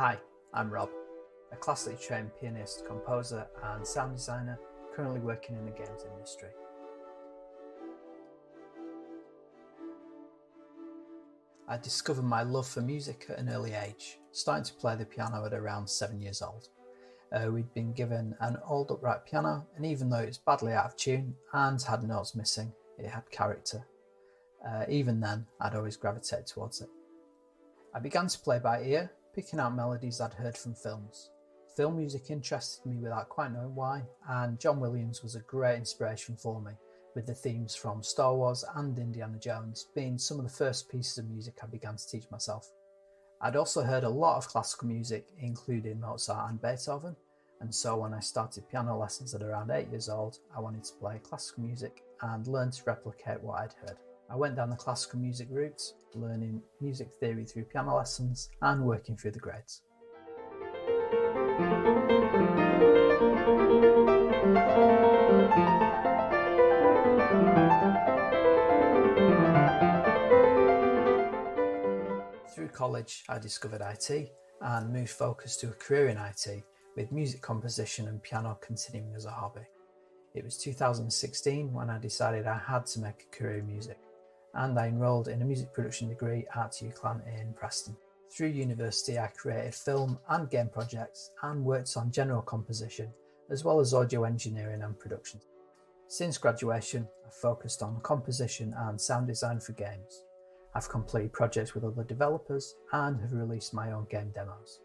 Hi, I'm Rob, a classically trained pianist, composer and sound designer currently working in the games industry. I discovered my love for music at an early age, starting to play the piano at around 7 years old. We'd been given an old upright piano, and even though it was badly out of tune and had notes missing, it had character. Even then, I'd always gravitated towards it. I began to play by ear, picking out melodies I'd heard from films. Film music interested me without quite knowing why, and John Williams was a great inspiration for me, with the themes from Star Wars and Indiana Jones being some of the first pieces of music I began to teach myself. I'd also heard a lot of classical music, including Mozart and Beethoven, and so when I started piano lessons at around 8 years old, I wanted to play classical music and learn to replicate what I'd heard. I went down the classical music route, learning music theory through piano lessons and working through the grades. Through college, I discovered IT and moved focus to a career in IT, with music composition and piano continuing as a hobby. It was 2016 when I decided I had to make a career in music, and I enrolled in a music production degree at UCLan in Preston. Through university, I created film and game projects and worked on general composition, as well as audio engineering and production. Since graduation, I've focused on composition and sound design for games. I've completed projects with other developers and have released my own game demos.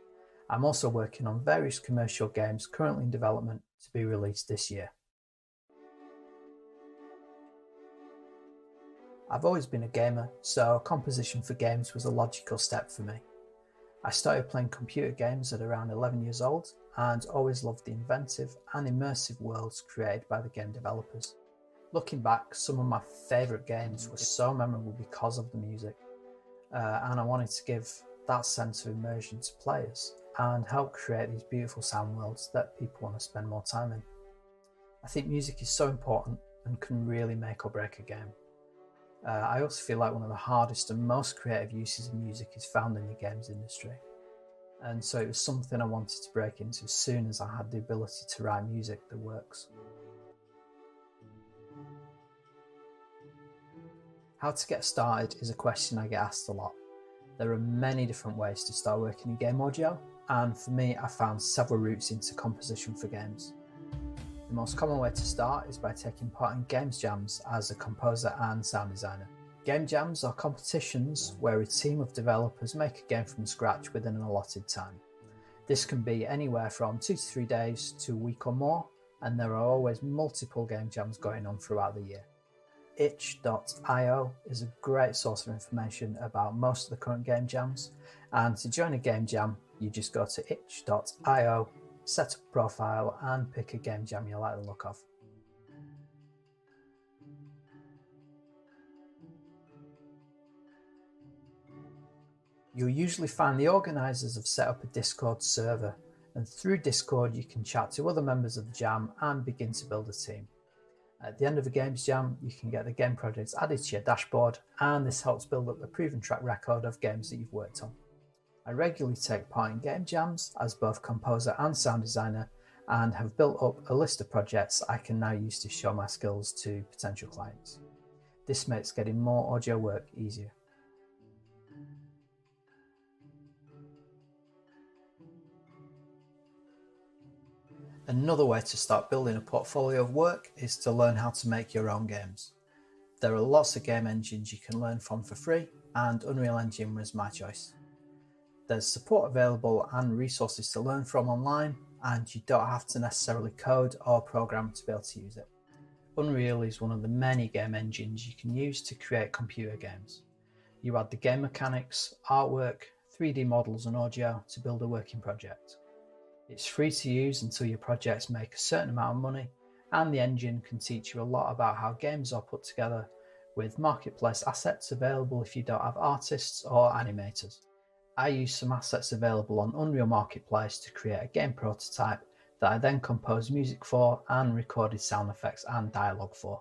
I'm also working on various commercial games currently in development to be released this year. I've always been a gamer, so composition for games was a logical step for me. I started playing computer games at around 11 years old and always loved the inventive and immersive worlds created by the game developers. Looking back, some of my favourite games were so memorable because of the music, and I wanted to give that sense of immersion to players and help create these beautiful sound worlds that people want to spend more time in. I think music is so important and can really make or break a game. I also feel like one of the hardest and most creative uses of music is found in the games industry. And so it was something I wanted to break into as soon as I had the ability to write music that works. How to get started is a question I get asked a lot. There are many different ways to start working in game audio, and for me, I found several routes into composition for games. The most common way to start is by taking part in games jams as a composer and sound designer. Game jams are competitions where a team of developers make a game from scratch within an allotted time. This can be anywhere from 2 to 3 days to a week or more, and there are always multiple game jams going on throughout the year. itch.io is a great source of information about most of the current game jams, and to join a game jam, you just go to itch.io, set up a profile and pick a game jam you like the look of. You'll usually find the organisers have set up a Discord server, and through Discord you can chat to other members of the jam and begin to build a team. At the end of a games jam, you can get the game projects added to your dashboard, and this helps build up a proven track record of games that you've worked on. I regularly take part in game jams as both composer and sound designer, and have built up a list of projects I can now use to show my skills to potential clients. This makes getting more audio work easier. Another way to start building a portfolio of work is to learn how to make your own games. There are lots of game engines you can learn from for free, and Unreal Engine was my choice. There's support available and resources to learn from online, and you don't have to necessarily code or program to be able to use it. Unreal is one of the many game engines you can use to create computer games. You add the game mechanics, artwork, 3D models and audio to build a working project. It's free to use until your projects make a certain amount of money, and the engine can teach you a lot about how games are put together, with marketplace assets available if you don't have artists or animators. I used some assets available on Unreal Marketplace to create a game prototype that I then composed music for and recorded sound effects and dialogue for.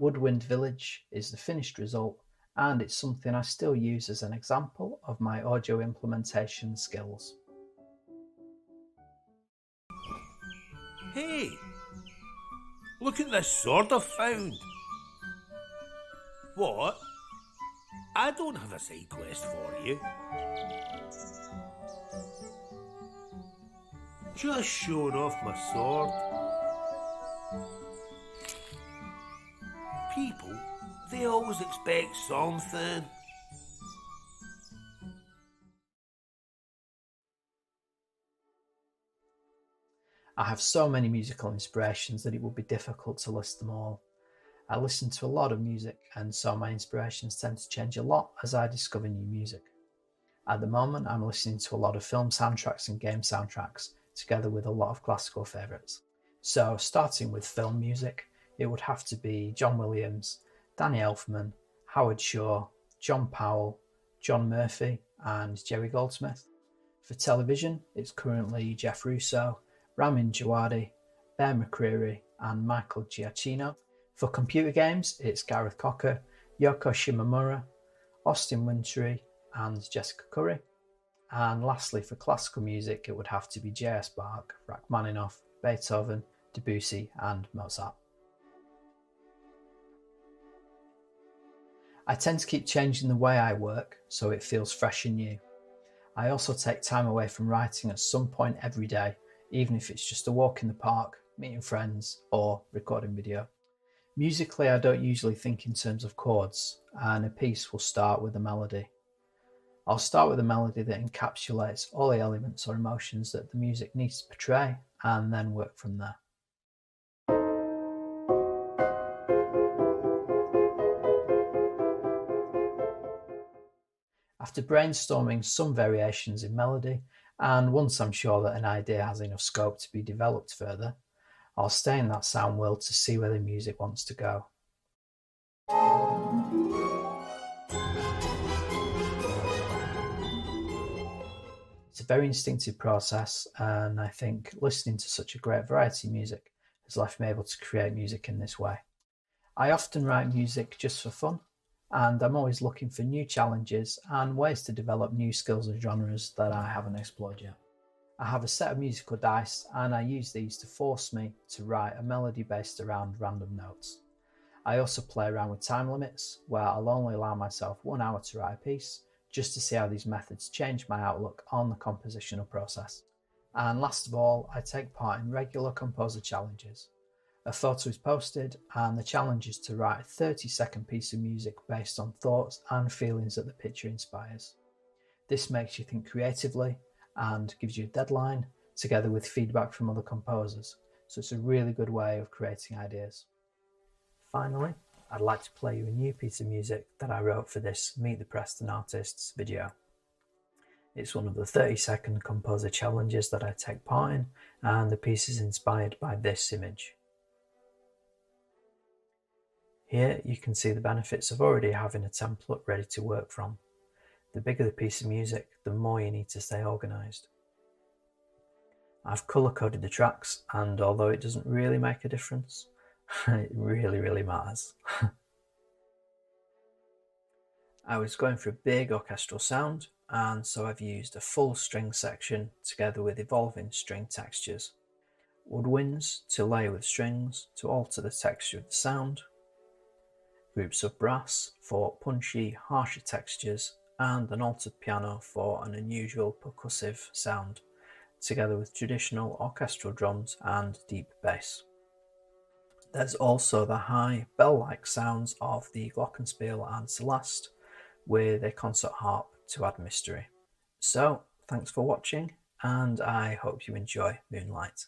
Woodwind Village is the finished result, and it's something I still use as an example of my audio implementation skills. Hey, look at this sword I've found. What? I don't have a side quest for you. Just showing off my sword. People, they always expect something. I have so many musical inspirations that it would be difficult to list them all. I listen to a lot of music, and so my inspirations tend to change a lot as I discover new music. At the moment, I'm listening to a lot of film soundtracks and game soundtracks, together with a lot of classical favourites. So, starting with film music, it would have to be John Williams, Danny Elfman, Howard Shore, John Powell, John Murphy, and Jerry Goldsmith. For television, it's currently Jeff Russo, Ramin Djawadi, Bear McCreary, and Michael Giacchino. For computer games, it's Gareth Cocker, Yoko Shimomura, Austin Wintory, and Jessica Curry. And lastly, for classical music, it would have to be J.S. Bach, Rachmaninoff, Beethoven, Debussy, and Mozart. I tend to keep changing the way I work so it feels fresh and new. I also take time away from writing at some point every day, even if it's just a walk in the park, meeting friends, or recording video. Musically, I don't usually think in terms of chords, and a piece will start with a melody. I'll start with a melody that encapsulates all the elements or emotions that the music needs to portray, and then work from there. After brainstorming some variations in melody, and once I'm sure that an idea has enough scope to be developed further, I'll stay in that sound world to see where the music wants to go. It's a very instinctive process, and I think listening to such a great variety of music has left me able to create music in this way. I often write music just for fun, and I'm always looking for new challenges and ways to develop new skills and genres that I haven't explored yet. I have a set of musical dice, and I use these to force me to write a melody based around random notes. I also play around with time limits, where I'll only allow myself 1 hour to write a piece, just to see how these methods change my outlook on the compositional process. And last of all, I take part in regular composer challenges. A photo is posted, and the challenge is to write a 30-second piece of music based on thoughts and feelings that the picture inspires. This makes you think creatively and gives you a deadline, together with feedback from other composers, so it's a really good way of creating ideas. Finally, I'd like to play you a new piece of music that I wrote for this Meet the Preston Artists video. It's one of the 30-second composer challenges that I take part in, and the piece is inspired by this image. Here you can see the benefits of already having a template ready to work from. The bigger the piece of music, the more you need to stay organised. I've colour-coded the tracks, and although it doesn't really make a difference, it really matters. I was going for a big orchestral sound, and so I've used a full string section together with evolving string textures. Woodwinds to layer with strings to alter the texture of the sound. Groups of brass for punchy, harsher textures, and an altered piano for an unusual percussive sound, together with traditional orchestral drums and deep bass. There's also the high bell-like sounds of the glockenspiel and celeste, with a concert harp to add mystery. So, thanks for watching, and I hope you enjoy Moonlight.